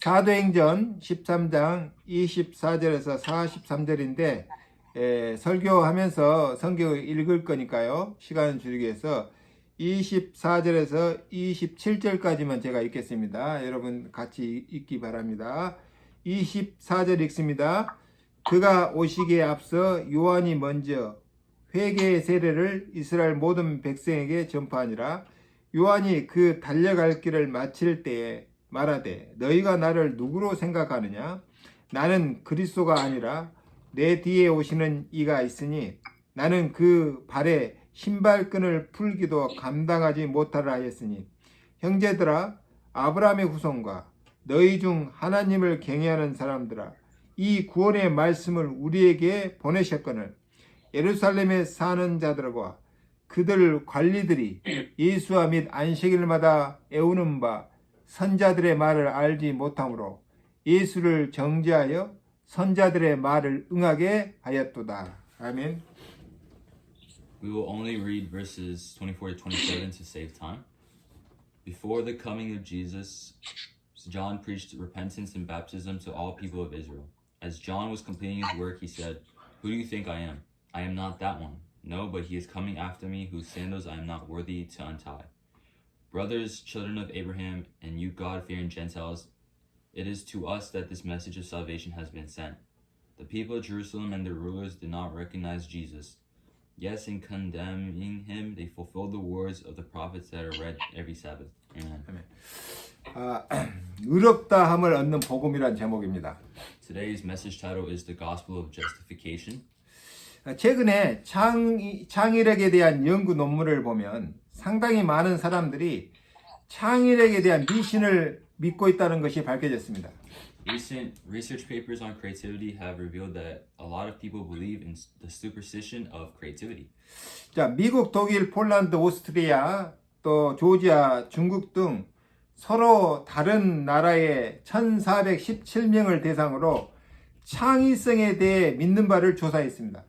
사도행전 13장 24절에서 43절인데 설교하면서 성경을 읽을 거니까요. 시간을 줄이기 위해서 24절에서 27절까지만 제가 읽겠습니다. 여러분 같이 읽기 바랍니다. 24절 읽습니다. 그가 오시기에 앞서 요한이 먼저 회개의 세례를 이스라엘 모든 백성에게 전파하니라. 요한이 그 달려갈 길을 마칠 때에 말하되 너희가 나를 누구로 생각하느냐? 나는 그리스도가 아니라 내 뒤에 오시는 이가 있으니 나는 그 발에 신발끈을 풀기도 감당하지 못하라 하였으니 형제들아 아브라함의 후손과 너희 중 하나님을 경외하는 사람들아 이 구원의 말씀을 우리에게 보내셨거늘 예루살렘에 사는 자들과 그들 관리들이 예수와 및 안식일마다 애우는 바 선자들의 말을 알지 못하므로 예수를 정죄하여 선자들의 말을 응하게 하였도다. 아멘. We will only read verses 24 to 27 to save time. Before the coming of Jesus, John preached repentance and baptism to all people of Israel. As John was completing his work, he said, "Who do you think I am? I am not that one. No, but he is coming after me, whose sandals I am not worthy to untie. Brothers, children of Abraham, and you God-fearing Gentiles, it is to us that this message of salvation has been sent. The people of Jerusalem and their rulers did not recognize Jesus. Yes, in condemning him, they fulfilled the words of the prophets that are read every Sabbath." Amen. 의롭다 함을 얻는 복음이란 제목입니다. Today's message title is The Gospel of Justification. 최근에 창의력에 대한 연구 논문을 보면 상당히 많은 사람들이 창의력에 대한 미신을 믿고 있다는 것이 밝혀졌습니다. Recent research papers on creativity have revealed that a lot of people believe in the superstition of creativity. 자, 미국, 독일, 폴란드, 오스트리아, 또 조지아, 중국 등 서로 다른 나라의 1417명을 대상으로 창의성에 대해 믿는 바를 조사했습니다.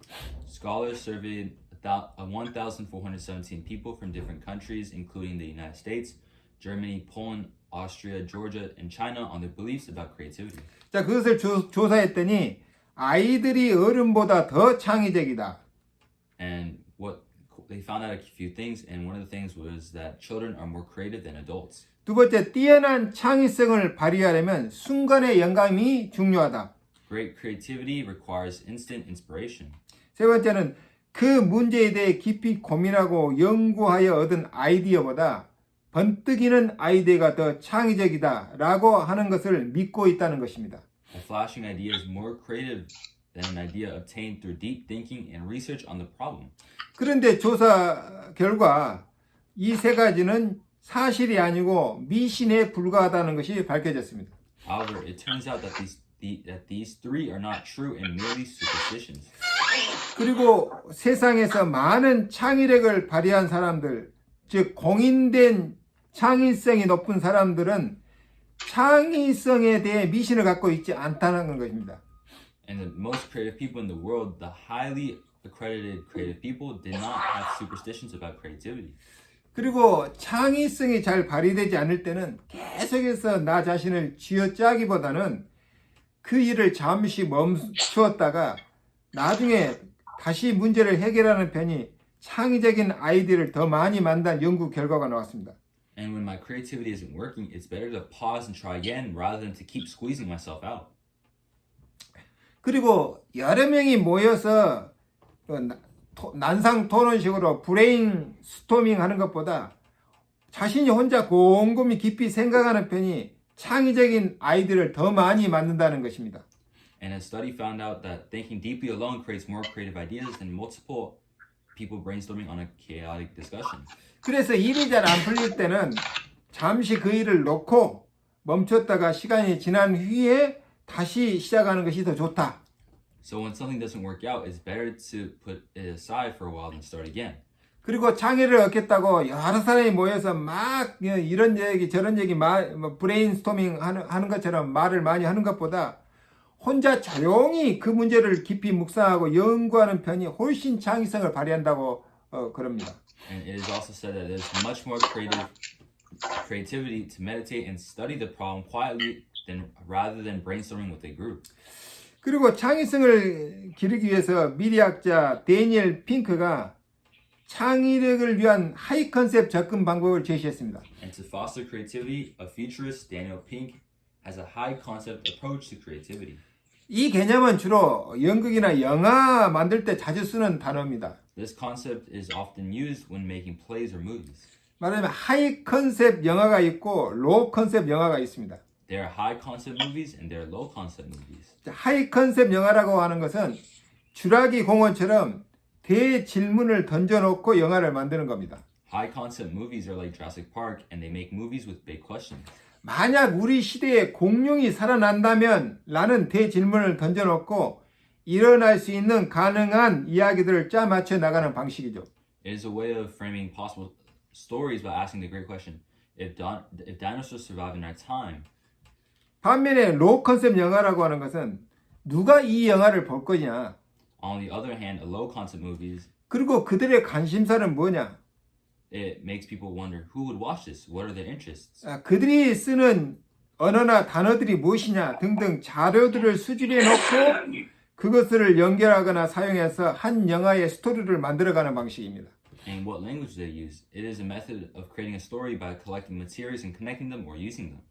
Scholars surveyed 1,417 people from different countries, including the United States, Germany, Poland, Austria, Georgia, and China on their beliefs about creativity. 자, 그것을 조사했더니 아이들이 어른보다 더 창의적이다. And what they found out a few things, and one of the things was that children are more creative than adults. 두 번째, 뛰어난 창의성을 발휘하려면 순간의 영감이 중요하다. Great creativity requires instant inspiration. 세 번째는 그 문제에 대해 깊이 고민하고 연구하여 얻은 아이디어보다 번뜩이는 아이디어가 더 창의적이다라고 하는 것을 믿고 있다는 것입니다. A flashing idea is more creative than an idea obtained through deep thinking and research on the problem. 그런데 조사 결과 이 세 가지는 사실이 아니고 미신에 불과하다는 것이 밝혀졌습니다. However, it turns out that these three are not true and merely superstitions. 그리고 세상에서 많은 창의력을 발휘한 사람들, 즉 공인된 창의성이 높은 사람들은 창의성에 대해 미신을 갖고 있지 않다는 것입니다. And the most creative people in the world, the highly accredited creative people, did not have superstitions about creativity. 그리고 창의성이 잘 발휘되지 않을 때는 계속해서 나 자신을 쥐어짜기보다는 그 일을 잠시 멈추었다가 나중에 다시 문제를 해결하는 편이 창의적인 아이디어를 더 많이 만든 연구 결과가 나왔습니다. And when my creativity isn't working, it's better to pause and try again rather than to keep squeezing myself out. 그리고 여러 명이 모여서 난상 토론식으로 브레인 스토밍 하는 것보다 자신이 혼자 곰곰이 깊이 생각하는 편이 창의적인 아이디어를 더 많이 만든다는 것입니다. And a study found out that thinking deeply alone creates more creative ideas than multiple people brainstorming on a chaotic discussion. 그래서 일이 잘 안 풀릴 때는 잠시 그 일을 놓고 멈췄다가 시간이 지난 후에 다시 시작하는 것이 더 좋다. So when something doesn't work out, it's better to put it aside for a while than start again. 그리고 창의를 얻겠다고 여러 사람이 모여서 막 이런 얘기 저런 얘기 브레인스토밍 하는 것처럼 말을 많이 하는 것보다 혼자 조용히 그 문제를 깊이 묵상하고 연구하는 편이 훨씬 창의성을 발휘한다고 그럽니다. And it is also said that it is much more creative creativity to meditate and study the problem quietly rather than brainstorming with a group. 그리고 창의성을 기르기 위해서 미래학자 데니엘 핑크가 창의력을 위한 하이 컨셉 접근 방법을 제시했습니다. And to foster creativity, a futurist, Daniel Pink, has a high concept approach to creativity. 이 개념은 주로 연극이나 영화 만들 때 자주 쓰는 단어입니다. This concept is often used when making plays or movies. 말하자면 하이 컨셉 영화가 있고 로우 컨셉 영화가 있습니다. There are high concept movies and there are low concept movies. 하이 컨셉 영화라고 하는 것은 주라기 공원처럼 대질문을 던져놓고 영화를 만드는 겁니다. High concept movies are like Jurassic Park and they make movies with big questions. 만약 우리 시대에 공룡이 살아난다면 라는 대질문을 던져놓고 일어날 수 있는 가능한 이야기들을 짜맞춰 나가는 방식이죠. It is a way of framing possible stories by asking the great question: if dinosaurs survived in our time, 반면에 로우 컨셉 영화라고 하는 것은 누가 이 영화를 볼 거냐, on the other hand, a low concept movies, 그리고 그들의 관심사는 뭐냐, it makes people wonder who would watch this, what are their interests, 그들이 쓰는 언어나 단어들이 무엇이냐 등등 자료들을 수집해 놓고 그것을 연결하거나 사용해서 한 영화의 스토리를 만들어가는 방식입니다. and what language they use. It is a method of creating a story by collecting materials and connecting them or using them.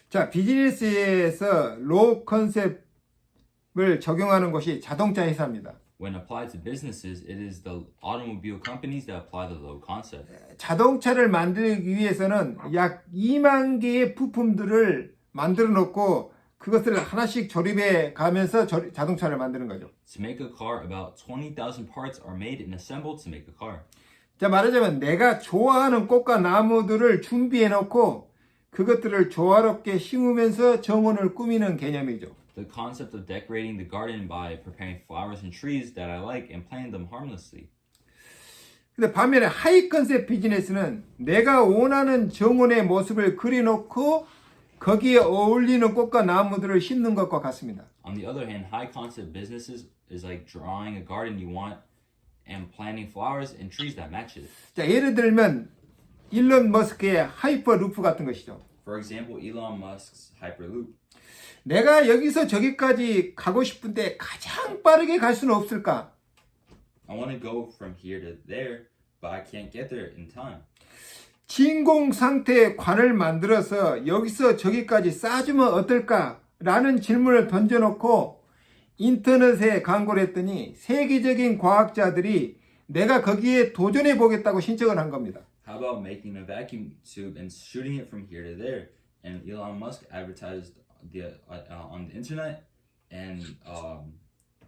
자, 비즈니스에서 로우 컨셉을 적용하는 것이 자동차 회사입니다. When applied to businesses, it is the automobile companies that apply the low concept. 자동차를 만들기 위해서는 약 2만 개의 부품들을 만들어 놓고 그것을 하나씩 조립해 가면서 자동차를 만드는 거죠. To make a car, about 20,000 parts are made and assembled to make a car. 자, 말하자면 내가 좋아하는 꽃과 나무들을 준비해 놓고 그것들을 조화롭게 심으면서 정원을 꾸미는 개념이죠. The concept of decorating the garden by preparing flowers and trees that I like and planting them harmlessly. 근데 반면에 하이 컨셉 비즈니스는 내가 원하는 정원의 모습을 그려놓고 거기에 어울리는 꽃과 나무들을 심는 것과 같습니다. On the other hand, high concept businesses is like drawing a garden you want and planting flowers and trees that match it. 자, 예를 들면 일론 머스크의 하이퍼루프 같은 것이죠. For example, Elon Musk's Hyperloop. 내가 여기서 저기까지 가고 싶은데 가장 빠르게 갈 수는 없을까? I want to go from here to there, but I can't get there in time. 진공 상태의 관을 만들어서 여기서 저기까지 쏴주면 어떨까? 라는 질문을 던져놓고 인터넷에 광고를 했더니 세계적인 과학자들이 내가 거기에 도전해 보겠다고 신청을 한 겁니다. How about making a vacuum tube and shooting it from here to there? And Elon Musk advertised on the internet, and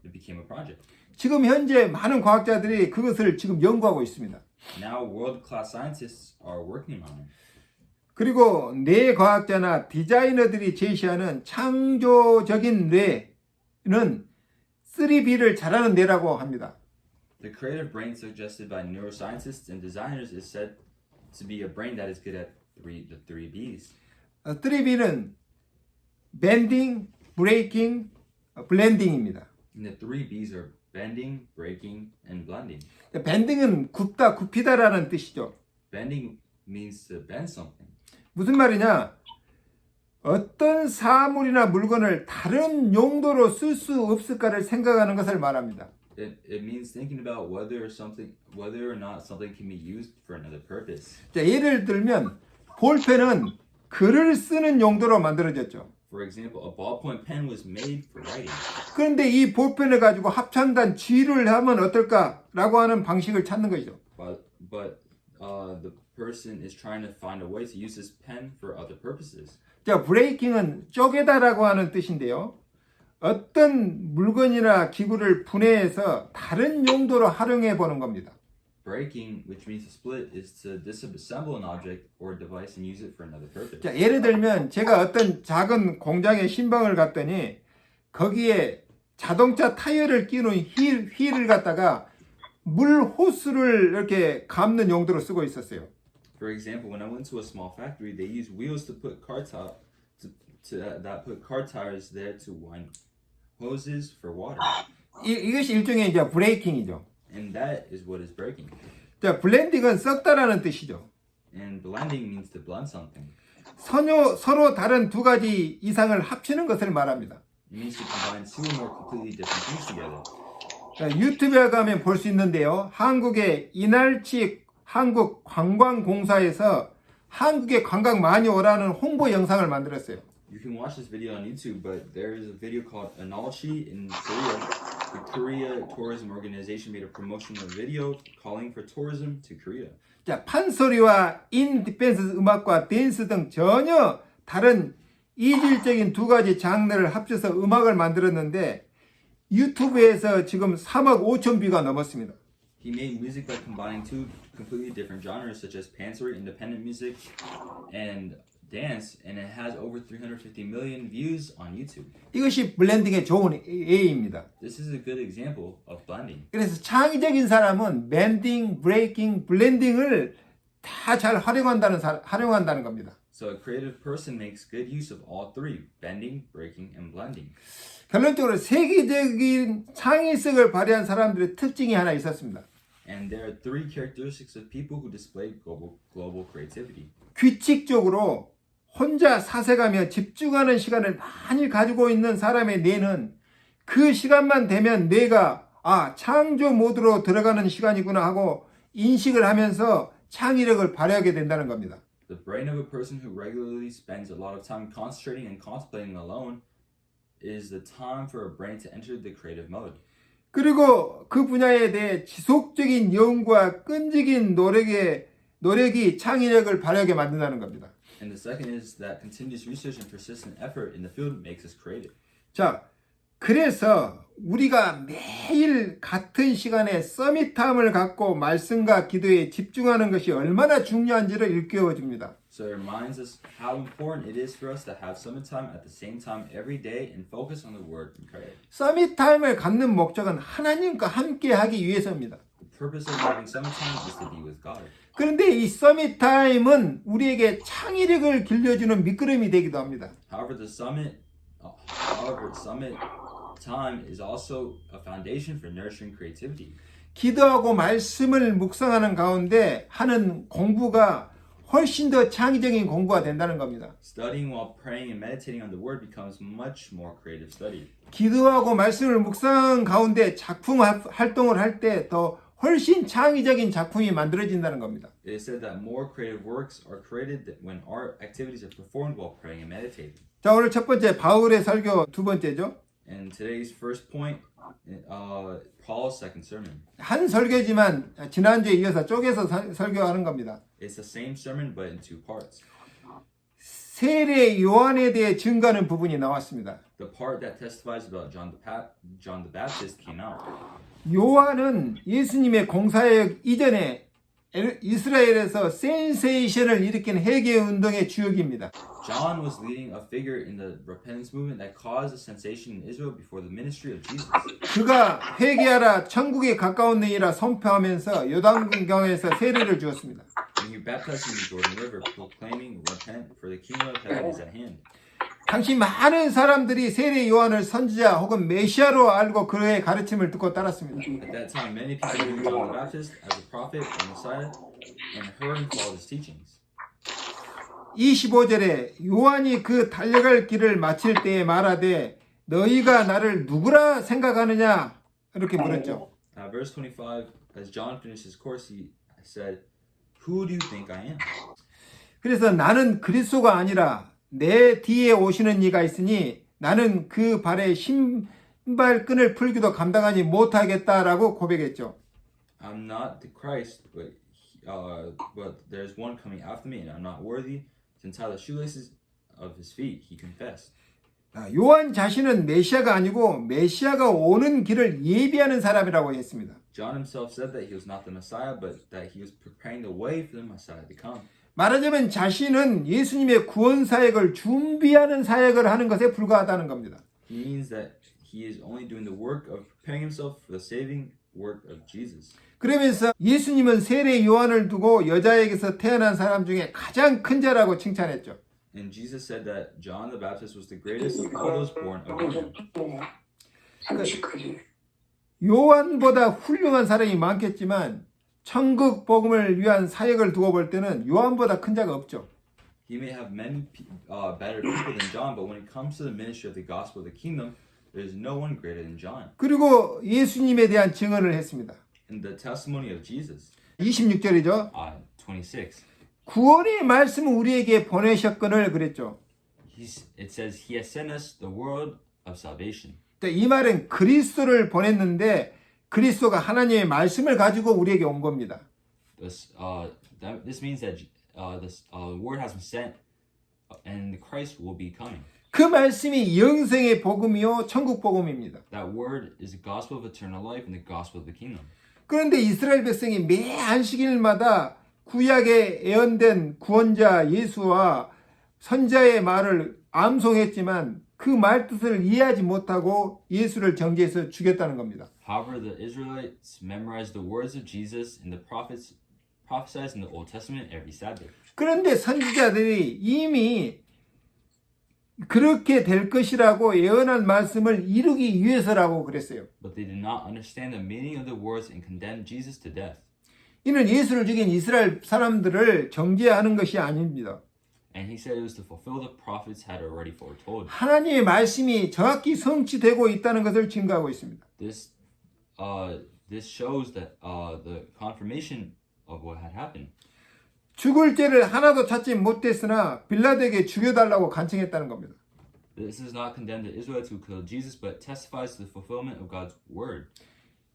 it became a project. 지금 현재 많은 과학자들이 그것을 지금 연구하고 있습니다. Now world-class scientists are working on it. 그리고 뇌 과학자나 디자이너들이 제시하는 창조적인 뇌는 3B를 잘하는 뇌라고 합니다. The creative brain suggested by neuroscientists and designers is said to be a brain that is good at the three B's. 3B는 bending, breaking, blending입니다. And the three B's are bending, breaking, and blending. bending은 굽다, 굽히다라는 뜻이죠. Bending means to bend something. 무슨 말이냐? 어떤 사물이나 물건을 다른 용도로 쓸 수 없을까를 생각하는 것을 말합니다. It means thinking about whether or not something can be used for another purpose. 자, 예를 들면 볼펜은 글을 쓰는 용도로 만들어졌죠. For example, a ballpoint pen was made for writing. 그런데 이 볼펜을 가지고 합창단 G를 하면 어떨까라고 하는 방식을 찾는 것이죠. But the person is trying to find a way to use this pen for other purposes. 자, 브레이킹은 쪼개다라고 하는 뜻인데요. 어떤 물건이나 기구를 분해해서 다른 용도로 활용해 보는 겁니다. Breaking, which means to split, is to disassemble an object or device and use it for another purpose. 자, 예를 들면 제가 어떤 작은 공장에 신방을 갔더니 거기에 자동차 타이어를 끼는 휠을 갖다가 물 호스를 이렇게 감는 용도로 쓰고 있었어요. For example, when I went to a small factory, they use wheels to put car tires there to wind hoses for water. 이것이 일종의 이제 브레이킹이죠. And that is what is breaking. 자, 블렌딩은 섞다라는 뜻이죠. And blending means to blend something. 서로 다른 두 가지 이상을 합치는 것을 말합니다. It means to combine two or more completely different things together. 유튜브에 가면 볼 수 있는데요. 한국의 이날치 한국관광공사에서 한국에 관광 많이 오라는 홍보 영상을 만들었어요. You can watch this video on YouTube, but there is a video called Analchi in Korea. The Korea Tourism Organization made a promotional video calling for tourism to Korea. 자, 판소리와 인디펜스 음악과 댄스 등 전혀 다른 이질적인 두 가지 장르를 합쳐서 음악을 만들었는데 유튜브에서 지금 3억 5천 뷰가 넘었습니다. He made music by combining two completely different genres such as pansory, independent music, and dance, and it has over 350 million views on YouTube. 이것이 블렌딩의 좋은 예입니다. This is a good example of blending. 그래서 창의적인 사람은 밴딩, 브레이킹, 블렌딩을 다 잘 활용한다는 겁니다. So a creative person makes good use of all three: bending, breaking, and blending. 결론적으로 세계적인 창의성을 발휘한 사람들의 특징이 하나 있었습니다. And there are three characteristics of people who display global creativity. 규칙적으로 혼자 사색하며 집중하는 시간을 많이 가지고 있는 사람의 뇌는 그 시간만 되면 뇌가 창조 모드로 들어가는 시간이구나 하고 인식을 하면서 창의력을 발휘하게 된다는 겁니다. The brain of a person who regularly spends a lot of time concentrating and contemplating alone is the time for a brain to enter the creative mode. 그리고 그 분야에 대해 지속적인 연구와 끈질긴 노력이 창의력을 발휘하게 만든다는 겁니다. And the second is that continuous research and persistent effort in the field makes us creative. 자, 그래서 우리가 매일 같은 시간에 서밋타임을 갖고 말씀과 기도에 집중하는 것이 얼마나 중요한지를 일깨워 줍니다. So it reminds us how important it is for us to have summit time at the same time every day and focus on the word and prayer. 서밋타임을 갖는 목적은 하나님과 함께 하기 위해서입니다. The purpose of having summit time is to be with God. 그런데 이 서밋타임은 우리에게 창의력을 길러주는 미끄럼이 되기도 합니다. However, summit time is also a foundation for nurturing creativity. 기도하고 말씀을 묵상하는 가운데 하는 공부가 훨씬 더 창의적인 공부가 된다는 겁니다. Studying while praying and meditating on the word becomes much more creative study. 기도하고 말씀을 묵상하는 가운데 작품 활동을 할 때 더 훨씬 창의적인 작품이 만들어진다는 겁니다. It is said that more creative works are created when our activities are performed while praying and meditating. 자, 오늘 첫 번째 바울의 설교 두 번째죠. And today's first point, Paul's second sermon. 한 설교지만 지난주에 이어서 쪼개서 설교하는 겁니다. It's the same sermon but in two parts. 세례 요한에 대해 증거하는 부분이 나왔습니다. The part that testifies about John the Baptist came out. 요한은 예수님의 공사역 이전에 이스라엘에서 센세이션을 일으킨 회개 운동의 주역입니다. John was leading a figure in the repentance movement that caused a sensation in Israel before the ministry of Jesus. 그가 회개하라 천국에 가까운 데이라 선포하면서 요단강에서 세례를 주었습니다. And he baptized in the Jordan River, proclaiming, "Repent, for the kingdom of heaven is at hand." 당시 많은 사람들이 세례 요한을 선지자 혹은 메시아로 알고 그의 가르침을 듣고 따랐습니다. At that time, many people knew John the Baptist as a prophet or Messiah and heard and followed his teachings. 25절에 요한이 그 달려갈 길을 마칠 때에 말하되 너희가 나를 누구라 생각하느냐 이렇게 물었죠. Verse 25, as John finished his course, he said, "Who do you think I am?" 그래서 나는 그리스도가 아니라 내 뒤에 오시는 이가 있으니 나는 그 발에 신발끈을 풀기도 감당하지 못하겠다라고 고백했죠. I'm not the Christ, but there's one coming after me, and I'm not worthy to untie the shoelaces of his feet. He confessed. 요한 자신은 메시아가 아니고 메시아가 오는 길을 예비하는 사람이라고 했습니다. John himself said that he was not the Messiah, but that he was preparing the way for the Messiah to come. 말하자면 자신은 예수님의 구원 사역을 준비하는 사역을 하는 것에 불과하다는 겁니다. He means that he is only doing the work of preparing himself for the saving work of Jesus. 그러면서 예수님은 세례 요한을 두고 여자에게서 태어난 사람 중에 가장 큰 자라고 칭찬했죠. And Jesus said that John the Baptist was the greatest of all those born of women. 요한보다 훌륭한 사람이 많겠지만 천국 복음을 위한 사역을 두고 볼 때는 요한보다 큰 자가 없죠. He may have many better people than John, but when it comes to the ministry of the gospel of the kingdom, there is no one greater than John. 그리고 예수님에 대한 증언을 했습니다. In the testimony of Jesus, 26절이죠. 26, 구원의 말씀을 우리에게 보내셨거늘 그랬죠. it says, He has sent us the word of salvation. 이 말은 그리스도를 보냈는데 그리스도가 하나님의 말씀을 가지고 우리에게 온 겁니다. This means that this word has been sent, and Christ will be coming. 그 말씀이 영생의 복음이요 천국 복음입니다. That word is the gospel of eternal life and the gospel of the kingdom. 그런데 이스라엘 백성이 매 안식일마다 구약에 예언된 구원자 예수와 선자의 말을 암송했지만 그 말 뜻을 이해하지 못하고 예수를 정죄해서 죽였다는 겁니다. However, the Israelites memorized the words of Jesus and the prophets prophesied in the Old Testament every Sabbath. 그런데 선지자들이 이미 그렇게 될 것이라고 예언한 말씀을 이루기 위해서라고 그랬어요. But they did not understand the meaning of the words and condemned Jesus to death. 이는 예수를 죽인 이스라엘 사람들을 정죄하는 것이 아닙니다. And he said it was to fulfill the prophets had already foretold. 하나님의 말씀이 정확히 성취되고 있다는 것을 증거하고 있습니다. This shows that the confirmation of what had happened. 죽을 죄를 하나도 찾지 못했으나 빌라도에게 죽여달라고 간청했다는 겁니다. This is not condemned the Israelites who killed Jesus, but testifies to the fulfillment of God's word.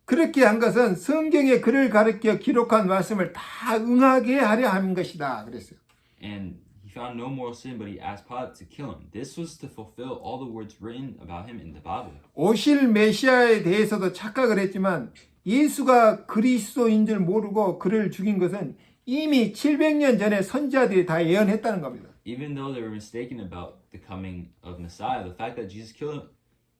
그렇게 한 것은 성경에 그를 가르쳐 기록한 말씀을 다 응하게 하려 한 것이다 그랬어요. And he found no moral sin, but he asked Pilate to kill him. This was to fulfill all the words written about him in the Bible. 오실 메시아에 대해서도 착각을 했지만 예수가 그리스도인 줄 모르고 그를 죽인 것은 이미 700년 전에 선지자들이 다 예언했다는 겁니다. Even though they were mistaken about the coming of Messiah, the fact that Jesus killed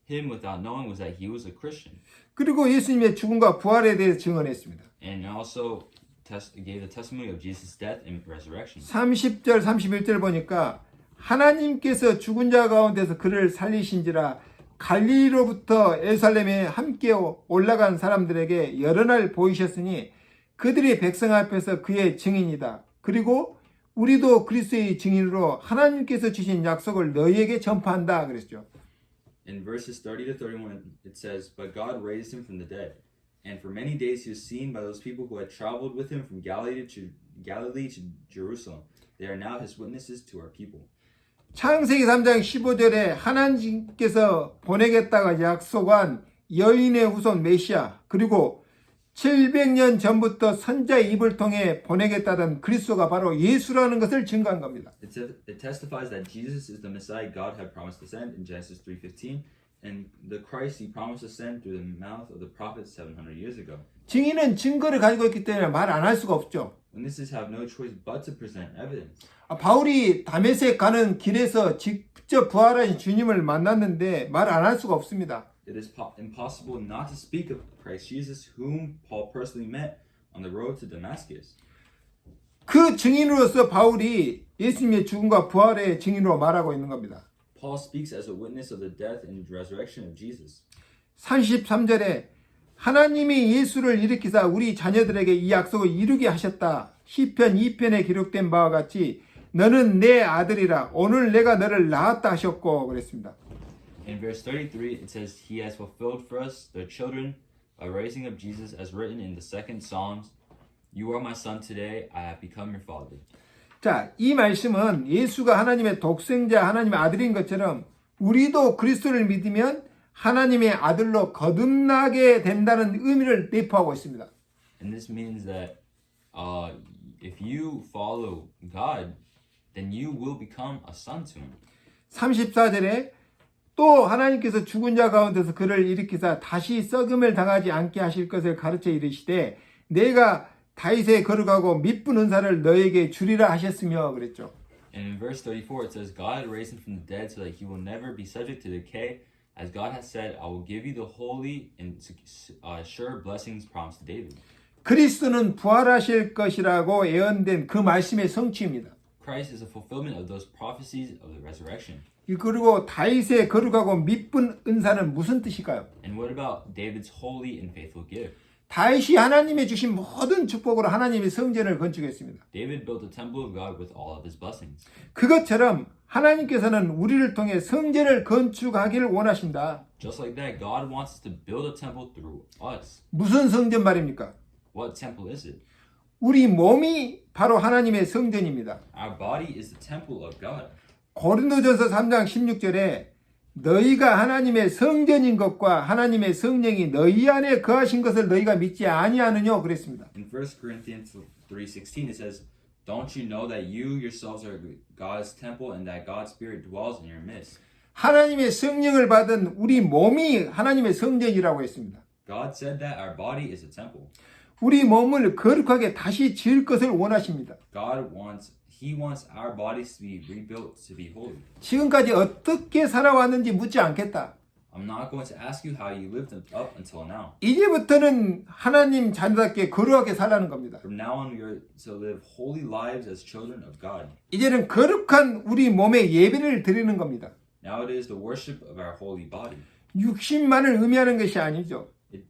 him without knowing was that he was a Christian. 그리고 예수님의 죽음과 부활에 대해서 증언했습니다. And also gave the testimony of Jesus' death and resurrection. 30절 31절 보니까 하나님께서 죽은 자 가운데서 그를 살리신지라 갈릴리로부터 예루살렘에 함께 올라간 사람들에게 여러 날 보이셨으니 그들이 백성 앞에서 그의 증인이다. 그리고 우리도 그리스도의 증인으로 하나님께서 주신 약속을 너희에게 전파한다 그랬죠. In verses 30 to 31 it says, But God raised him from the dead, and for many days he was seen by those people who had traveled with him from Galilee to Jerusalem. They are now his witnesses to our people. 창세기 3장 15절에 하나님께서 보내겠다고 약속한 여인의 후손 메시아 그리고 700년 전부터 선자의 입을 통해 보내겠다던 그리스도가 바로 예수라는 것을 증거한 겁니다. It testifies that Jesus is the Messiah God had promised to send in Genesis 3:15, and the Christ he promised to send through the mouth of the prophets 700 years ago. 증인은 증거를 가지고 있기 때문에 말 안 할 수가 없죠. Witnesses have no choice but to present evidence. 바울이 다메섹 가는 길에서 직접 부활하신 주님을 만났는데 말 안 할 수가 없습니다. It is impossible not to speak of Christ Jesus, whom Paul personally met on the road to Damascus. 그 증인으로서 바울이 예수님의 죽음과 부활의 증인으로 말하고 있는 겁니다. Paul speaks as a witness of the death and resurrection of Jesus. 33절에 하나님이 예수를 일으키사 우리 자녀들에게 이 약속을 이루게 하셨다. 시편 2편에 기록된 바와 같이 너는 내 아들이라 오늘 내가 너를 낳았다 하셨고 그랬습니다. In verse 33 it says, He has fulfilled for us, their children, by raising up Jesus as written in the second Psalms. You are my son today, I have become your father. 자, 이 말씀은 예수가 하나님의 독생자, 하나님의 아들인 것처럼 우리도 그리스도를 믿으면 하나님의 아들로 거듭나게 된다는 의미를 내포하고 있습니다. And this means that if you follow God, then you will become a son to him. 34절에 또 하나님께서 죽은 자 가운데서 그를 일으키사 다시 썩음을 당하지 않게 하실 것을 가르쳐 이르시되 내가 다윗의 거룩하고 미쁜 은사를 너에게 주리라 하셨으며 그랬죠. And in verse 34 it says, God raised him from the dead so that he will never be subject to decay. As God has said, I will give you the holy and sure blessings promised to David. 그리스도는 부활하실 것이라고 예언된 그 말씀의 성취입니다. Christ is a fulfillment of those prophecies of the resurrection. 그리고 다윗의 거룩하고 미쁜 은사는 무슨 뜻일까요? And what about David's holy and faithful gift? 다윗이 하나님의 주신 모든 축복으로 하나님의 성전을 건축했습니다. David built the temple of God with all of his blessings. 그것처럼 하나님께서는 우리를 통해 성전을 건축하기를 원하신다. Just like that, God wants us to build a temple through us. 무슨 성전 말입니까? What temple is it? 우리 몸이 바로 하나님의 성전입니다. Our body is the temple of God. 고린도전서 3장 16절에 너희가 하나님의 성전인 것과 하나님의 성령이 너희 안에 거하신 것을 너희가 믿지 아니하느냐 그랬습니다. In 1 Corinthians 3:16 it says, "Don't you know that you yourselves are God's temple and that God's Spirit dwells in your midst?" 하나님의 성령을 받은 우리 몸이 하나님의 성전이라고 했습니다. God said that our body is a temple. 우리 몸을 거룩하게 다시 지을 것을 원하십니다. He wants our bodies to be rebuilt to be holy. 지금까지 어떻게 살아왔는지 묻지 않겠다. I'm not going to ask you how you lived up until now. 이제부터는 하나님 자녀답게 거룩하게 살라는 겁니다. From now on, we are to live holy lives as children of God. 이제는 거룩한 우리 몸에 예배를 드리는 겁니다. Now it is the worship of our holy body. 육신만을 의미하는 것이 아니죠. It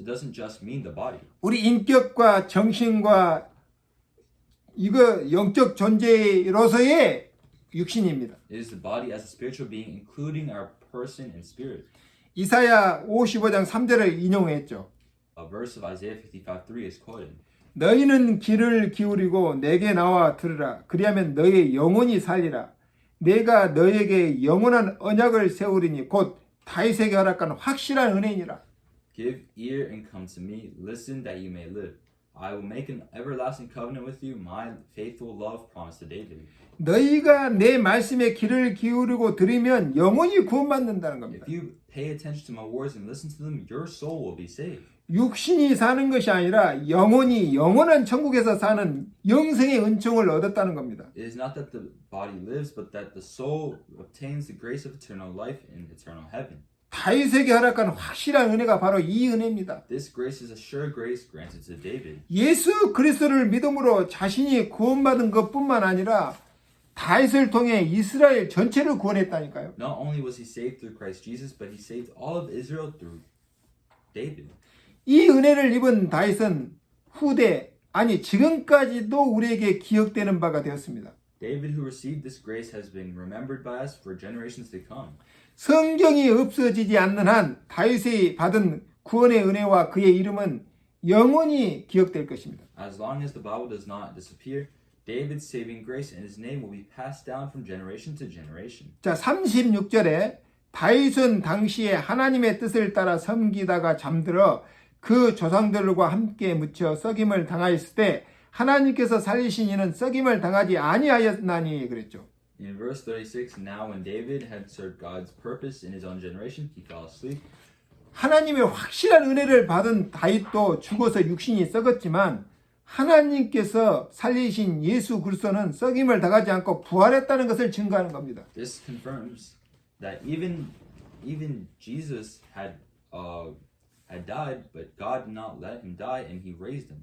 doesn't just mean the body. 우리 인격과 정신과 이거 영적 존재로서의 육신입니다. It is the body as a spiritual being, including our person and spirit. 이사야 55장 3절을 인용했죠. A verse of Isaiah 55:3 is quoted. 너희는 귀를 기울이고 내게 나와 들으라. 그리하면 너희의 영혼이 살리라. 내가 너에게 영원한 언약을 세우리니 곧 다윗에게 허락한 확실한 은혜니라. Give ear and come to me. Listen that you may live. I will make an everlasting covenant with you, my faithful love promised to David. 너희가 내 말씀에 귀를 기울이고 들으면 영원히 구원받는다는 겁니다. If you pay attention to my words and listen to them, your soul will be saved. 육신이 사는 것이 아니라 영혼이 영원한 천국에서 사는 영생의 은총을 얻었다는 겁니다. It is not that the body lives, but that the soul obtains the grace of eternal life in eternal heaven. 다윗에게 허락한 확실한 은혜가 바로 이 은혜입니다. This grace is a sure grace granted to David. 예수 그리스도를 믿음으로 자신이 구원받은 것뿐만 아니라 다윗을 통해 이스라엘 전체를 구원했다니까요. Not only was he saved through Christ Jesus, but he saved all of Israel through David. 이 은혜를 입은 다윗은 후대 아니 지금까지도 우리에게 기억되는 바가 되었습니다. David, who received this grace, has been remembered by us for generations to come. 성경이 없어지지 않는 한 다윗이 받은 구원의 은혜와 그의 이름은 영원히 기억될 것입니다. As long as the Bible does not disappear, David's saving grace and his name will be passed down from generation to generation. 자, 36절에 다윗은 당시에 하나님의 뜻을 따라 섬기다가 잠들어 그 조상들과 함께 묻혀 썩임을 당하였을 때 하나님께서 살리신 이는 썩임을 당하지 아니하였나니 그랬죠. In verse 36, now when David had served God's purpose in his own generation, he fell asleep. 하나님의 확실한 은혜를 받은 다윗도 죽어서 육신이 썩었지만 하나님께서 살리신 예수 그리스도는 썩임을 당하지 않고 부활했다는 것을 증거하는 겁니다. This confirms that even Jesus had died, but God did not let him die, and He raised him.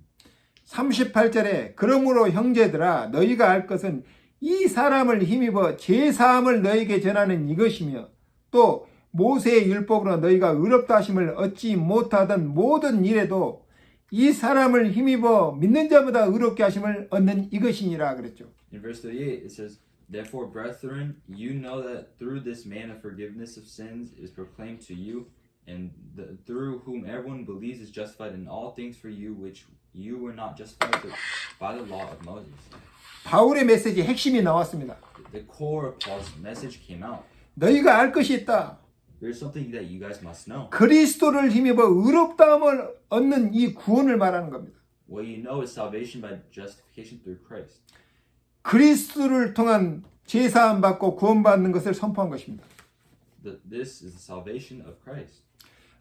38절에 그러므로 형제들아 너희가 알 것은 이 사람을 힘입어 제사함을 너희에게 전하는 이것이며 또 모세의 율법으로 너희가 의롭다 하심을 얻지 못하던 모든 일에도 이 사람을 힘입어 믿는 자보다 의롭게 하심을 얻는 이것이니라 그랬죠. In verse 38 it says, therefore, brethren, you know that through this man a forgiveness of sins is proclaimed to you, and through whom everyone believes is justified in all things for you, which you were not justified by the law of Moses. 바울의 메시지 핵심이 나왔습니다. The core of Paul's message came out. 너희가 알 것이 있다. There's something that you guys must know. 그리스도를 힘입어 의롭다함을 얻는 이 구원을 말하는 겁니다. What you know is salvation by justification through Christ. 그리스도를 통한 제사함 받고 구원받는 것을 선포한 것입니다. This is the salvation of Christ.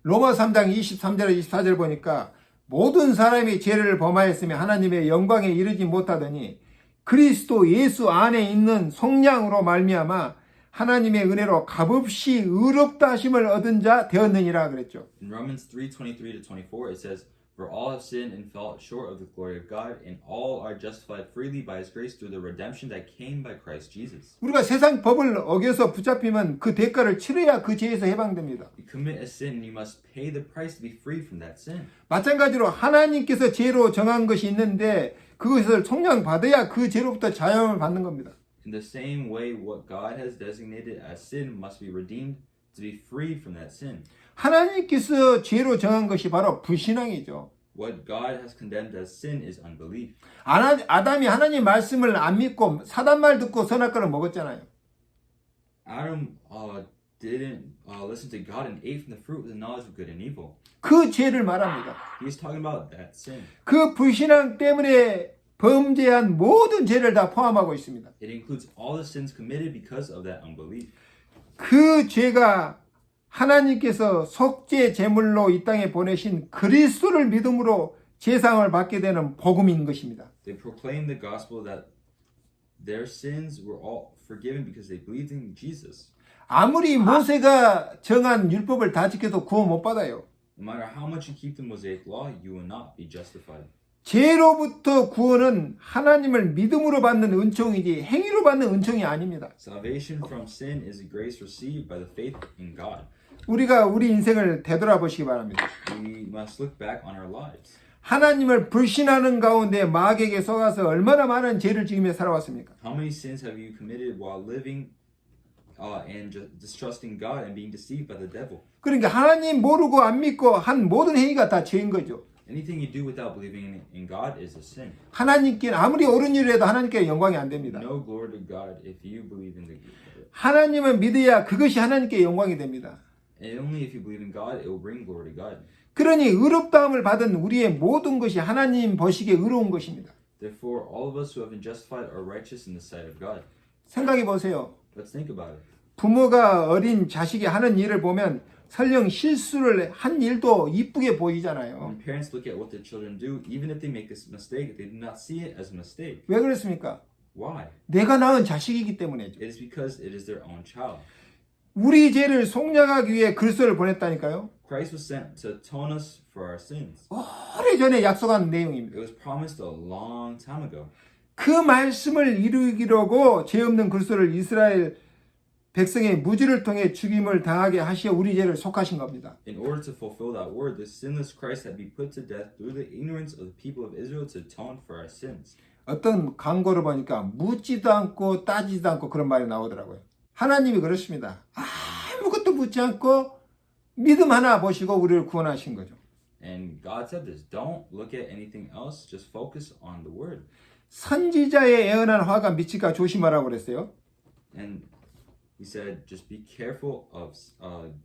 로마 3장 23절 24절 보니까 모든 사람이 죄를 범하였으며 하나님의 영광에 이르지 못하더니 그리스도 예수 안에 있는 속량으로 말미암아 하나님의 은혜로 값없이 의롭다 하심을 얻은 자 되었느니라 그랬죠. In Romans 3:23-24 it says, For all have sinned and fell short of the glory of God, and all are justified freely by His grace through the redemption that came by Christ Jesus. 우리가 세상 법을 어겨서 붙잡히면 그 대가를 치러야 그 죄에서 해방됩니다. You commit a sin, you must pay the price to be freed from that sin. 마찬가지로 하나님께서 죄로 정한 것이 있는데 그것을 속량받아야 그 죄로부터 자유함을 받는 겁니다. In the same way, what God has designated as sin must be redeemed to be freed from that sin. 하나님께서 죄로 정한 것이 바로 불신앙이죠. What God has condemned as sin is unbelief. 아담이 하나님 말씀을 안 믿고 사단 말 듣고 선악과를 먹었잖아요. Adam didn't listen to God and ate from the fruit of the knowledge of good and evil. 그 죄를 말합니다. He's talking about that sin. 그 불신앙 때문에 범죄한 모든 죄를 다 포함하고 있습니다. It includes all the sins committed because of that unbelief. 그 죄가 하나님께서 속죄 제물로 이 땅에 보내신 그리스도를 믿음으로 제상을 받게 되는 복음인 것입니다. They proclaimed the gospel that their sins were all forgiven because they believed in Jesus. 아무리 모세가 정한 율법을 다 지켜도 구원 못 받아요. No matter how much you keep the Mosaic law, you will not be justified. 죄로부터 구원은 하나님을 믿음으로 받는 은총이지 행위로 받는 은총이 아닙니다. Salvation from sin is a grace received by the faith in God. 우리가 우리 인생을 되돌아보시기 바랍니다. We must look back on our lives. 하나님을 불신하는 가운데 마귀에게 속아서 얼마나 많은 죄를 지으며 살아왔습니까? How many sins have you committed while living and distrusting God and being deceived by the devil? 그러니까 하나님 모르고 안 믿고 한 모든 행위가 다 죄인 거죠. Anything you do without believing in God is a sin. 하나님께 아무리 옳은 일을 해도 하나님께 영광이 안 됩니다. No glory to God if you believe in the good. 하나님을 믿어야 그것이 하나님께 영광이 됩니다. And only if you believe in God, it will bring glory to God. 그러니 의롭다함을 받은 우리의 모든 것이 하나님 보시기에 의로운 것입니다. Therefore, all of us who have been justified are righteous in the sight of God. 생각해 보세요. Let's think about it. 부모가 어린 자식이 하는 일을 보면 설령 실수를 한 일도 이쁘게 보이잖아요. When parents look at what their children do, even if they make a mistake, they do not see it as a mistake. 왜 그렇습니까? Why? 내가 낳은 자식이기 때문이죠. It is because it is their own child. 우리 죄를 속량하기 위해 그리스도를 보냈다니까요. Christ was sent to atone us for our sins. 오래전에 약속한 내용입니다. It was promised a long time ago. 그 말씀을 이루기로고 죄 없는 그리스도를 이스라엘 백성의 무지를 통해 죽임을 당하게 하시어 우리 죄를 속하신 겁니다. In order to fulfill that word, the sinless Christ had been put to death through the ignorance of the people of Israel to atone for our sins. 어떤 광고를 보니까 묻지도 않고 따지지도 않고 그런 말이 나오더라고요. 하나님이 그렇습니다. 아무것도 묻지 않고 믿음 하나 보시고 우리를 구원하신 거죠. And God said this, don't look at anything else, just focus on the word. 선지자의 애언한 화가 미칠까 조심하라고 그랬어요. And he said, just be careful of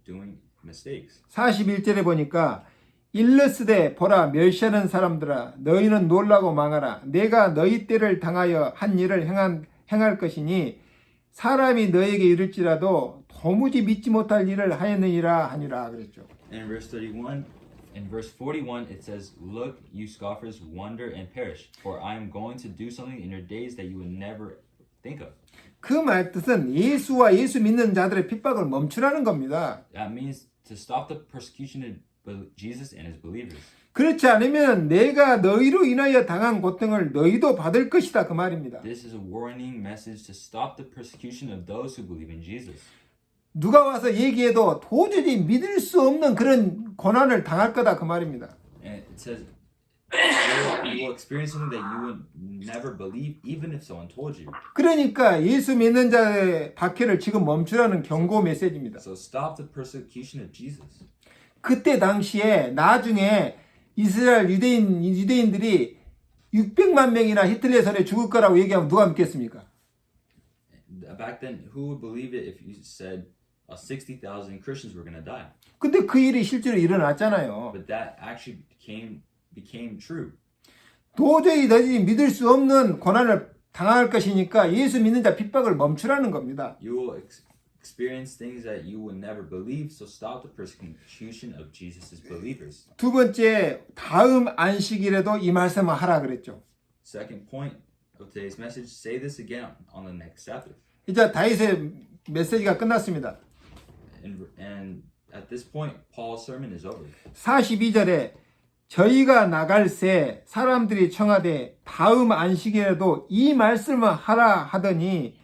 doing mistakes. 41절에 보니까 일러스되 보라 멸시하는 사람들아 너희는 놀라고 망하라 내가 너희 때를 당하여 한 일을 행할 것이니 사람이 너에게 이를지라도 도무지 믿지 못할 일을 하였느니라 하니라 그랬죠. In verse 31, in verse 41, it says, look, you scoffers, wonder and perish, for I am going to do something in your days that you would never think of. 그 말 뜻은 예수와 예수 믿는 자들의 핍박을 멈추라는 겁니다. That means to stop the persecution of Jesus and his believers. 그렇지 않으면 내가 너희로 인하여 당한 고통을 너희도 받을 것이다 그 말입니다. This is a warning message to stop the persecution of those who believe in Jesus. 누가 와서 얘기해도 도저히 믿을 수 없는 그런 고난을 당할 거다 그 말입니다. And it says you will experience something that you would never believe even if someone told you. 그러니까 예수 믿는 자의 박해를 지금 멈추라는 경고 메시지입니다. So stop the persecution of Jesus. 그때 당시에 나중에 이스라엘 유대인들이 600만 명이나 히틀러의 손에 죽을 거라고 얘기하면 누가 믿겠습니까? Back then, who would believe it if you said 60,000 Christians were going to die? 근데 그 일이 실제로 일어났잖아요. But that actually became true. 도저히 너희들이 믿을 수 없는 고난을 당할 것이니까 예수 믿는 자 핍박을 멈추라는 겁니다. You will experience things that you will never believe, so stop the persecution of Jesus' believers. 두 번째, 다음 안식일에도 이 말씀을 하라 그랬죠. Second point of today's message, say this again on the next Sabbath. 이제 다윗의 메시지가 끝났습니다. And at this point, Paul's sermon is over. 42절에 저희가 나갈새 사람들이 청하되 다음 안식일에도 이 말씀을 하라 하더니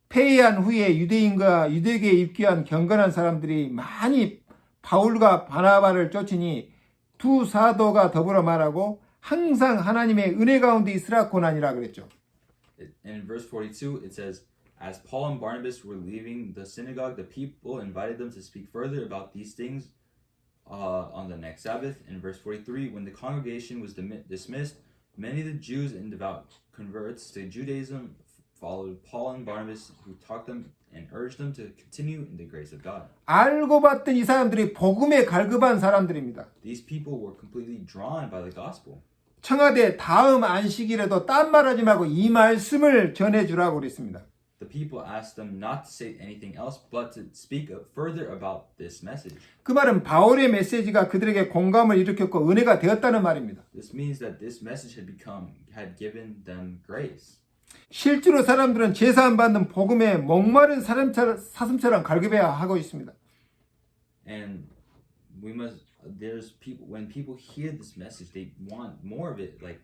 폐회한 후에 유대인과 유대교에 입교한 경건한 사람들이 많이 바울과 바나바를 쫓으니 두 사도가 더불어 말하고 항상 하나님의 은혜 가운데 있으라 고난이라 그랬죠. And in verse 42, it says, As Paul and Barnabas were leaving the synagogue, the people invited them to speak further about these things on the next Sabbath. In verse 43, when the congregation was dismissed, many of the Jews and devout converts to Judaism followed Paul and Barnabas, who taught them and urged them to continue in the grace of God. 알고 봤더니 이 사람들이 복음에 갈급한 사람들입니다. These people were completely drawn by the gospel. 청하되 다음 안식일에도 딴 말하지 말고 이 말씀을 전해주라고 그랬습니다. The people asked them not to say anything else, but to speak further about this message. 그 말은 바울의 메시지가 그들에게 공감을 일으켰고 은혜가 되었다는 말입니다. This means that this message had given them grace. 실제로 사람들은 제사 안 받는 복음에 목마른 사슴처럼 갈급해야 하고 있습니다. And when people hear this message, they want more of it, like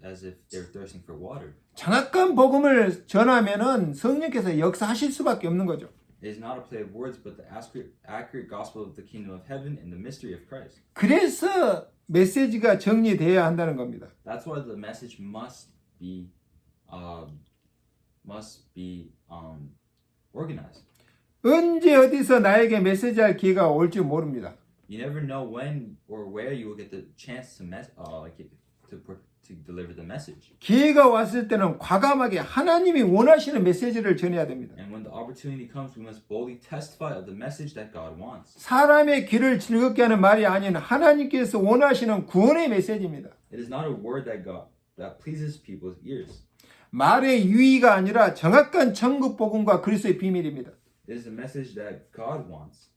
as if they're thirsting for water. 정확한 복음을 전하면은 성령께서 역사하실 수밖에 없는 거죠. It is not a play of words, but the accurate gospel of the kingdom of heaven and the mystery of Christ. 그래서 메시지가 정리되어야 한다는 겁니다. That's why the message must be organized. 언제 어디서 나에게 메시지할 기회가 올지 모릅니다. You never know when or where you will get the chance to deliver the message. 기회가 왔을 때는 과감하게 하나님이 원하시는 메시지를 전해야 됩니다. And when the opportunity comes, we must boldly testify of the message that God wants. 사람의 귀를 즐겁게 하는 말이 아닌 하나님께서 원하시는 구원의 메시지입니다. It is not a word that pleases people's ears. 말의 유의가 아니라 정확한 천국 복음과 그리스도의 비밀입니다. It is a message that God wants.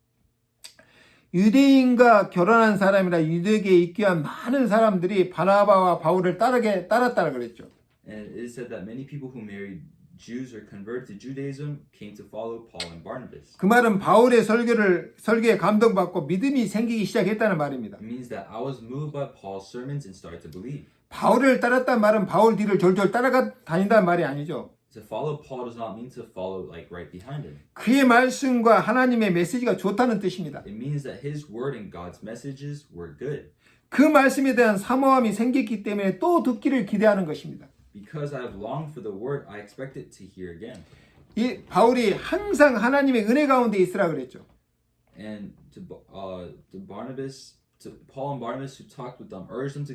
유대인과 결혼한 사람이라 유대교에 입교한 많은 사람들이 바나바와 바울을 따랐다고 그랬죠. And it is said that many people who married Jews or converted to Judaism came to follow Paul and Barnabas. 그 말은 바울의 설교에 감동받고 믿음이 생기기 시작했다는 말입니다. It means that I was moved by Paul's sermons and started to believe. 바울을 따랐다는 말은 바울 뒤를 졸졸 따라다닌다는 말이 아니죠. To follow Paul does not mean to follow like right behind him. 그의 말씀과 하나님의 메시지가 좋다는 뜻입니다. It means that his word and God's messages were good. 그 말씀에 대한 사모함이 생겼기 때문에 또 듣기를 기대하는 것입니다. Because I have longed for the word, I expected to hear again. 이 바울이 항상 하나님의 은혜 가운데 있으라 그랬죠. And to Paul and Barnabas who talked with them, urged them to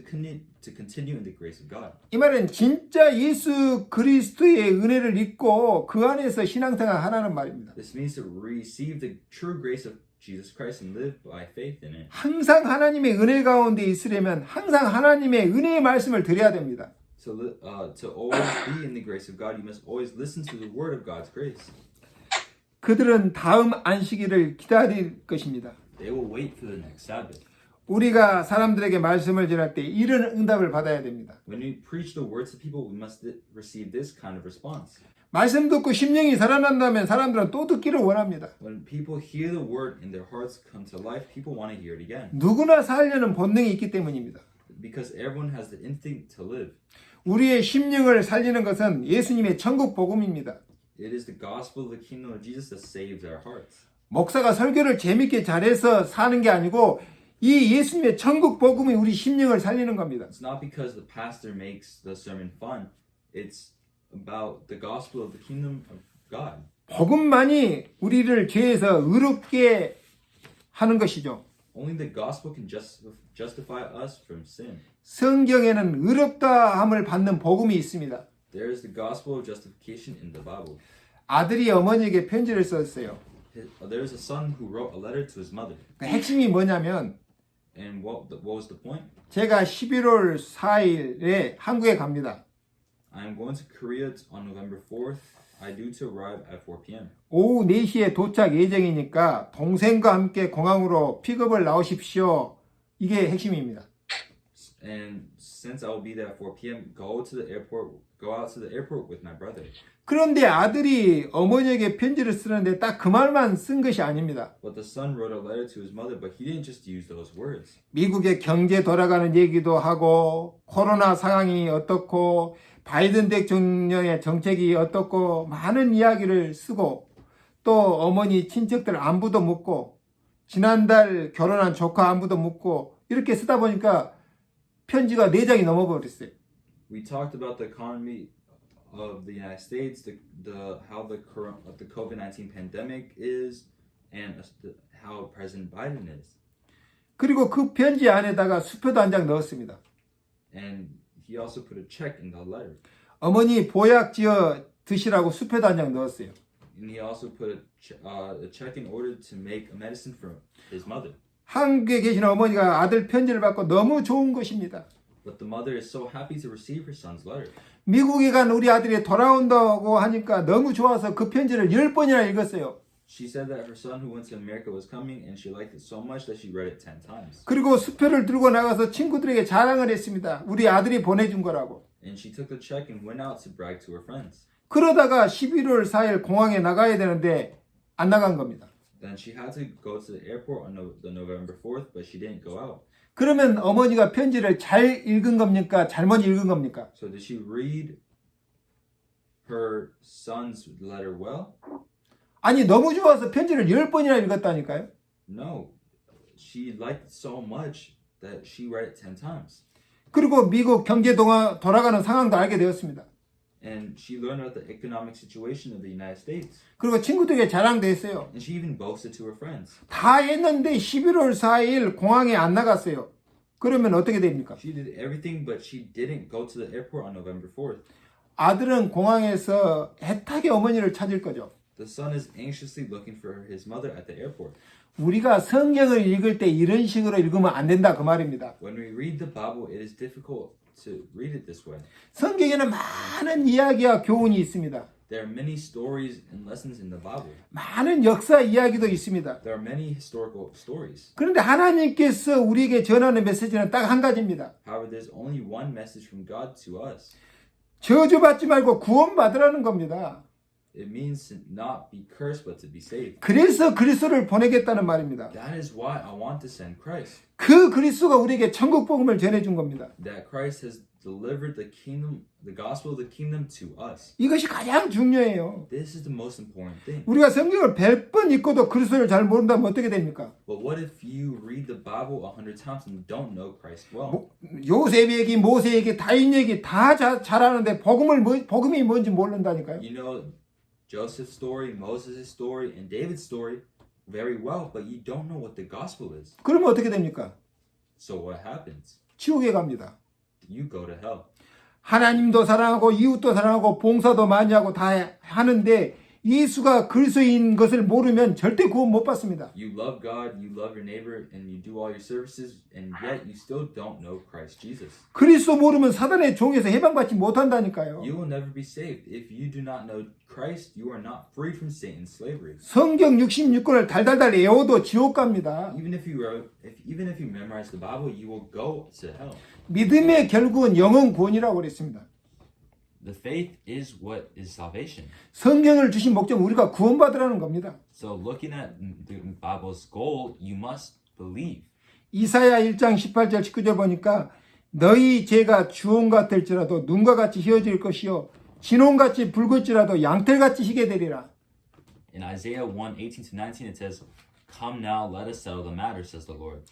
continue in the grace of God. 이 말은 진짜 예수 그리스도의 은혜를 입고 그 안에서 신앙생활 하라는 말입니다. This means to receive the true grace of Jesus Christ and live by faith in it. 항상 하나님의 은혜 가운데 있으려면 항상 하나님의 은혜의 말씀을 드려야 됩니다. To always be in the grace of God, you must always listen to the word of God's grace. 그들은 다음 안식일을 기다릴 것입니다. They will wait for the next Sabbath. 우리가 사람들에게 말씀을 전할 때 이런 응답을 받아야 됩니다. When we preach the words to people, we must receive this kind of response. 말씀 듣고 심령이 살아난다면 사람들은 또 듣기를 원합니다. When people hear the word and their hearts come to life, people want to hear it again. 누구나 살려는 본능이 있기 때문입니다. Because everyone has the instinct to live. 우리의 심령을 살리는 것은 예수님의 천국 복음입니다. It is the gospel of the kingdom of Jesus that saves our hearts. 목사가 설교를 재밌게 잘해서 사는 게 아니고 이 예수님의 천국 복음이 우리 심령을 살리는 겁니다. It's not because the pastor makes the sermon fun. It's about the gospel of the kingdom of God. 복음만이 우리를 죄에서 의롭게 하는 것이죠. Only the gospel can justify us from sin. 성경에는 의롭다함을 받는 복음이 있습니다. There is the gospel of justification in the Bible. 아들이 어머니에게 편지를 썼어요. There is a son who wrote a letter to his mother. 그 핵심이 뭐냐면 And what was the point? 제가 11월 4일에 한국에 갑니다. I am going to Korea on November 4th. I due to arrive at 4 p.m. 오후 4시에 도착 예정이니까 동생과 함께 공항으로 픽업을 나오십시오. 이게 핵심입니다. And since I will be there at 4 p.m., go out to the airport with my brother. 그런데 아들이 어머니에게 편지를 쓰는데 딱 그 말만 쓴 것이 아닙니다. But the son wrote a letter to his mother, but he didn't just use those words. 미국의 경제 돌아가는 얘기도 하고 코로나 상황이 어떻고 바이든 대통령의 정책이 어떻고 많은 이야기를 쓰고 또 어머니 친척들 안부도 묻고 지난달 결혼한 조카 안부도 묻고 이렇게 쓰다 보니까 편지가 4장이 넘어버렸어요. We talked about the economy of the United States, how the COVID-19 pandemic is, and how President Biden is. 그리고 그 편지 안에다가 수표도 한 장 넣었습니다. And he also put a check in the letter. 어머니 보약 지어 드시라고 수표도 한 장 넣었어요. And he also put a check in order to make a medicine for his mother. 한국에 계신 어머니가 아들 편지를 받고 너무 좋은 것입니다. But the mother is so happy to receive her son's letter. 미국에 간 우리 아들이 돌아온다고 하니까 너무 좋아서 그 편지를 10번이나 읽었어요. She said that her son who went to America was coming and she liked it so much that she read it 10 times. 그리고 수표를 들고 나가서 친구들에게 자랑을 했습니다. 우리 아들이 보내준 거라고. And she took the check and went out to brag to her friends. 그러다가 11월 4일 공항에 나가야 되는데 안 나간 겁니다. Then she had to go to the airport on the November 4th, but she didn't go out. 그러면 어머니가 편지를 잘 읽은 겁니까? 잘못 읽은 겁니까? So did she read her son's letter well? 아니 너무 좋아서 편지를 10번이나 읽었다니까요. No. She liked it so much that she read it 10 times. 그리고 미국 경제 돌아가는 상황도 알게 되었습니다. And she learned about the economic situation of the United States. 그리고 친구들에게 자랑도 했어요. And she even boasted to her friends. 다 했는데 11월 4일 공항에 안 나갔어요. 그러면 어떻게 됩니까? She did everything, but she didn't go to the airport on November 4th. 아들은 공항에서 애타게 어머니를 찾을 거죠. The son is anxiously looking for his mother at the airport. 우리가 성경을 읽을 때 이런 식으로 읽으면 안 된다 그 말입니다. When we read the Bible, it is difficult to read it this way. 성경에는 많은 이야기와 교훈이 있습니다. There are many stories and lessons in the Bible. 많은 역사 이야기도 있습니다. There are many historical stories. 그런데 하나님께서 우리에게 전하는 메시지는 딱 한 가지입니다. However, there's only one message from God to us. 저주받지 말고 구원받으라는 겁니다. It means to not be cursed, but to be saved. 그래서 그리스도를 보내겠다는 말입니다. That is why I want to send Christ. 그 그리스도가 우리에게 천국 복음을 전해준 겁니다. That Christ has delivered the kingdom, the gospel of the kingdom to us. 이것이 가장 중요해요. This is the most important thing. 우리가 성경을 100번 읽고도 그리스도를 잘 모른다면 어떻게 됩니까? But what if you read the Bible 100 times and don't know Christ well? 요셉 얘기, 모세 얘기, 다윗 얘기 다 잘하는데 복음이 뭔지 모른다니까요. You know Joseph's story, Moses' story, and David's story very well, but you don't know what the gospel is. 그러면 어떻게 됩니까? So what happens? 지옥에 갑니다. You go to hell. 하나님도 사랑하고 이웃도 사랑하고 봉사도 많이 하고 다 하는데 예수가 그리스도인 것을 모르면 절대 구원 못 받습니다. You love God, you love your neighbor, and you do all your services, and yet you still don't know Christ Jesus. 그리스도 모르면 사단의 종에서 해방받지 못한다니까요. You will never be saved. If you do not know Christ, you are not freed from Satan's slavery. 성경 66권을 달달달 외워도 지옥 갑니다. Even if you memorize the Bible, you will go to hell. 믿음의 결국은 영혼 구원이라고 그랬습니다. The faith is what is salvation. 성경을 주신 목적 우리가 구원받으라는 겁니다. So looking at the Bible's goal, you must believe. 이사야 1장 18절 19절 보니까 너희 죄가 주홍 같을지라도 눈과 같이 희어질 것이요 진홍같이 붉을지라도 양털같이 희게 되리라. In Isaiah 1:18-19 it says, "Come now, let us settle the matter," says the Lord.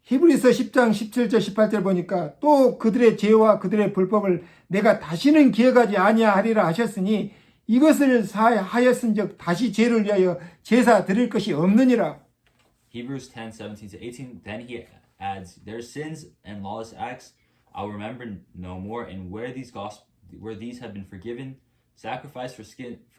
히브리서 10장 17절 18절 보니까 또 그들의 죄와 그들의 불법을 내가 다시는 기억하지 아니하리라 하셨으니 이것을 하였은즉 다시 죄를 위하여 제사 드릴 것이 없느니라. Hebrews 10:17-18 then he adds, "Their sins and lawless acts I'll remember no more, and where these have been forgiven, sacrifice for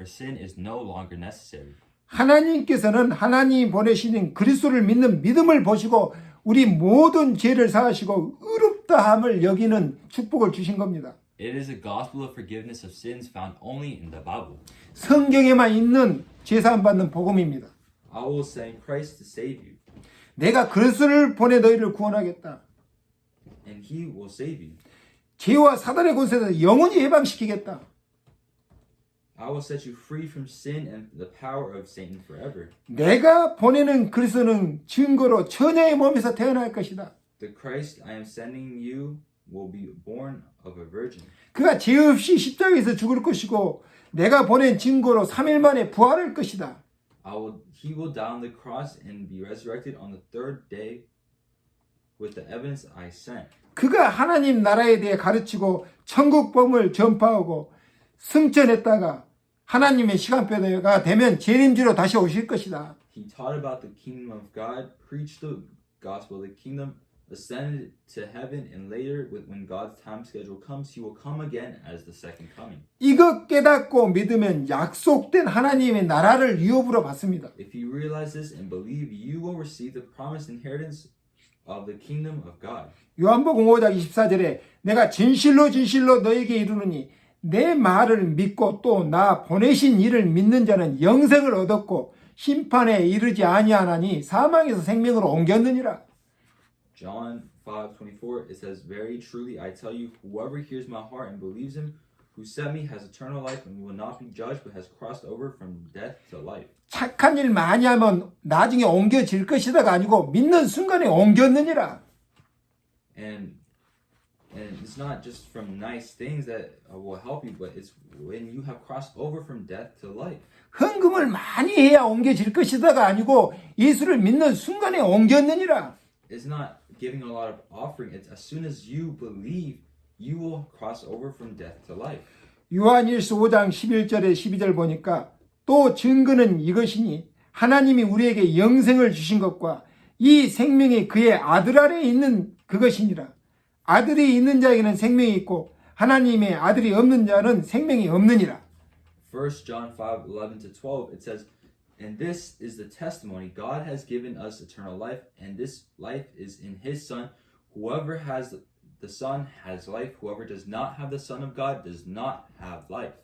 sin is no longer necessary." 하나님께서는 하나님이 보내시는 그리스도를 믿는 믿음을 보시고 우리 모든 죄를 사하시고 의롭다함을 여기는 축복을 주신 겁니다. It is a gospel of forgiveness of sins found only in the Bible. 성경에만 있는 제사함 받는 복음입니다. I will send Christ to save you, 내가 그리스도를 보내 너희를 구원하겠다. and he will save you. 죄와 사단의 권세에서 영원히 해방시키겠다. I will set you free from sin and the power of Satan forever. 내가 보내는 그리스도는 증거로 처녀의 몸에서 태어날 것이다. The Christ I am sending you will be born of a virgin. 그가 죄 없이 십자가에서 죽을 것이고 내가 보낸 증거로 3일 만에 부활할 것이다. He will die on the cross and be resurrected on the third day with the evidence I sent. 그가 하나님 나라에 대해 가르치고 천국 복음을 전파하고 승천했다가 하나님의 시간표가 되면 재림주로 다시 오실 것이다. He taught about the kingdom of God, preached the gospel of the kingdom, ascended to heaven, and later, when God's time schedule comes, he will come again as the second coming. 이것 깨닫고 믿으면 약속된 하나님의 나라를 유업으로 받습니다. If you realize this and believe, you will receive the promised inheritance of the kingdom of God. 요한복음 5장 24절에 내가 진실로 진실로 너에게 이르노니 내 말을 믿고 또 나 보내신 이를 믿는 자는 영생을 얻었고 심판에 이르지 아니하나니 사망에서 생명으로 옮겼느니라. John 5:24 it says, "Very truly I tell you, whoever hears my heart and believes him who sent me has eternal life and will not be judged but has crossed over from death to life." 착한 일 많이 하면 나중에 옮겨질 것이다가 아니고 믿는 순간에 옮겼느니라. And it's not just from nice things that will help you, but it's when you have crossed over from death to life. 헌금을 많이 해야 옮겨질 것이다가 아니고 예수를 믿는 순간에 옮겼느니라. It's not giving a lot of offering. It's as soon as you believe, you will cross over from death to life. 요한일서 5장 11절에 12절 보니까 또 증거는 이것이니 하나님이 우리에게 영생을 주신 것과 이 생명이 그의 아들 안에 있는 그것이니라. 아들이 있는 자에게는 생명이 있고 하나님의 아들이 없는 자는 생명이 없느니라. 1 John 5:11-12 it says, "And this is the testimony God has given us eternal life, and this life is in his Son. Whoever has the Son has life. Whoever does not have the Son of God does not have life."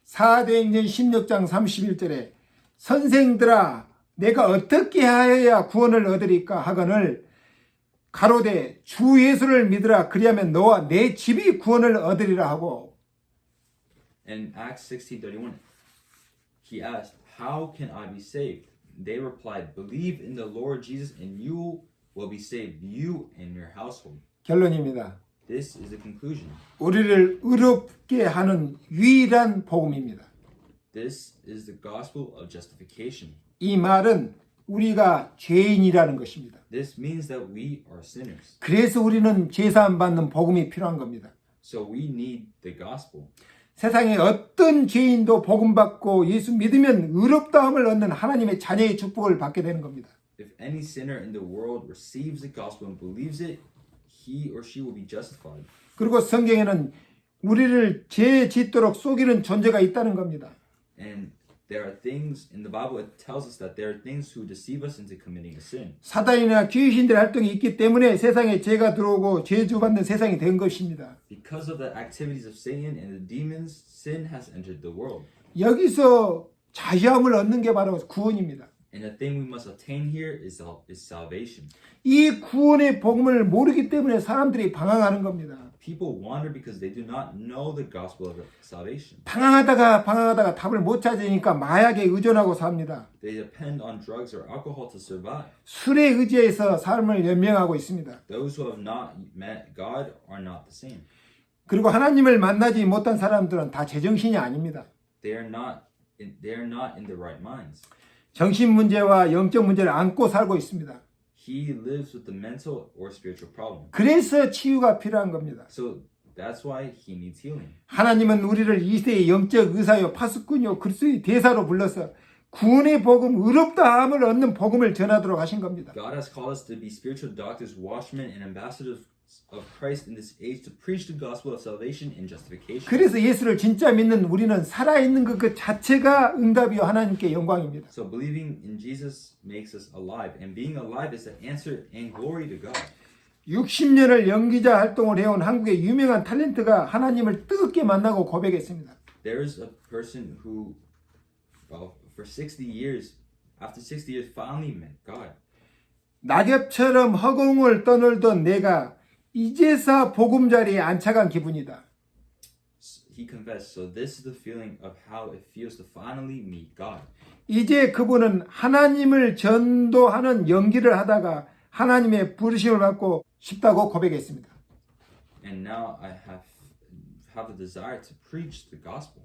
사도행전 16장 31절에 선생들아 내가 어떻게 하여야 구원을 얻으리까 하거늘 가로되 주 예수를 믿으라 그리하면 너와 내 집이 구원을 얻으리라 하고. In Acts 16:31 he asked, "How can I be saved?" They replied, "Believe in the Lord Jesus and you will be saved, you and your household." 결론입니다. This is the conclusion. 우리를 의롭게 하는 유일한 복음입니다. This is the gospel of justification. 이 말은 우리가 죄인이라는 것입니다. This means that we are sinners. 그래서 우리는 제사함 받는 복음이 필요한 겁니다. So we need the gospel. 세상에 어떤 죄인도 복음 받고 예수 믿으면 의롭다함을 얻는 하나님의 자녀의 축복을 받게 되는 겁니다. If any sinner in the world receives the gospel and believes it, he or she will be justified. 그리고 성경에는 우리를 죄 짓도록 속이는 존재가 있다는 겁니다. And there are things in the Bible, it tells us that there are things who deceive us into committing a sin. 사단이나 귀신들의 활동이 있기 때문에 세상에 죄가 들어오고 죄주받는 세상이 된 것입니다. Because of the activities of Satan and the demons, sin has entered the world. 여기서 자유함을 얻는 게 바로 구원입니다. And the thing we must attain here is salvation. 이 구원의 복음을 모르기 때문에 사람들이 방황하는 겁니다. People wander because they do not know the gospel of salvation. 방황하다가 답을 못 찾으니까 마약에 의존하고 삽니다. They depend on drugs or alcohol to survive. 술에 의지해서 삶을 연명하고 있습니다. Those who have not met God are not the same. 그리고 하나님을 만나지 못한 사람들은 다 제정신이 아닙니다. They are not in the right minds. 정신 문제와 영적 문제를 안고 살고 있습니다. He lives with the mental or spiritual problem. 그래서 치유가 필요한 겁니다. So that's why he needs healing. 하나님은 우리를 이 시대의 영적 의사요 파수꾼이요 그리스도의 대사로 불러서 구원의 복음, 의롭다함을 얻는 복음을 전하도록 하신 겁니다. God has called us to be spiritual doctors, watchmen, and ambassadors of Christ in this age to preach the gospel of salvation and justification. 그래서 예수를 진짜 믿는 우리는 살아있는 것 자체가 응답이요 하나님께 영광입니다. So believing in Jesus makes us alive, and being alive is the answer and glory to God. 60년을 연기자 활동을 해온 한국의 유명한 탤런트가 하나님을 뜨겁게 만나고 고백했습니다. There is a person who, for 60 years, after 60 years, finally met God. 낙엽처럼 허공을 떠놀던 내가 이제서 복음 자리에 안착한 기분이다. he confessed, so this is the feeling of how it feels to finally meet God. 이제 그분은 하나님을 전도하는 연기를 하다가 하나님의 부르심을 받고 싶다고 고백했습니다. And now I have the desire to preach the gospel.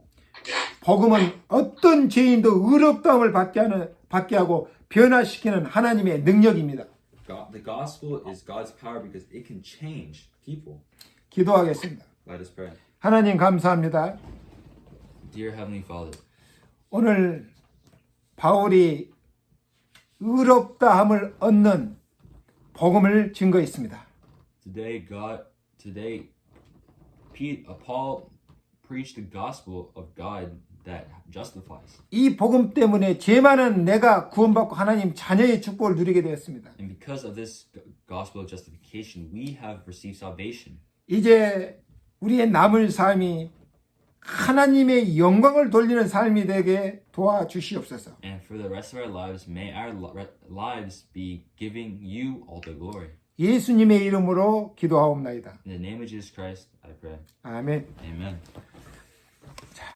복음은 어떤 죄인도 의롭다함을 받게 하고 변화시키는 하나님의 능력입니다. The gospel is God's power because it can change people. 기도하겠습니다. Let us pray. 하나님 감사합니다. Dear Heavenly Father, 오늘 바울이 의롭다함을 얻는 복음을 증거했습니다. today Paul preached the gospel of God that justifies. 이 복음 때문에 죄 많은 내가 구원받고 하나님 자녀의 축복을 누리게 되었습니다. And because of this gospel of justification, we have received salvation. 이제 우리의 남을 삶이 하나님의 영광을 돌리는 삶이 되게 도와주시옵소서. And for the rest of our lives, may our lives be giving you all the glory. 예수님의 이름으로 기도하옵나이다. In the name of Jesus Christ, I pray. 아멘. Amen.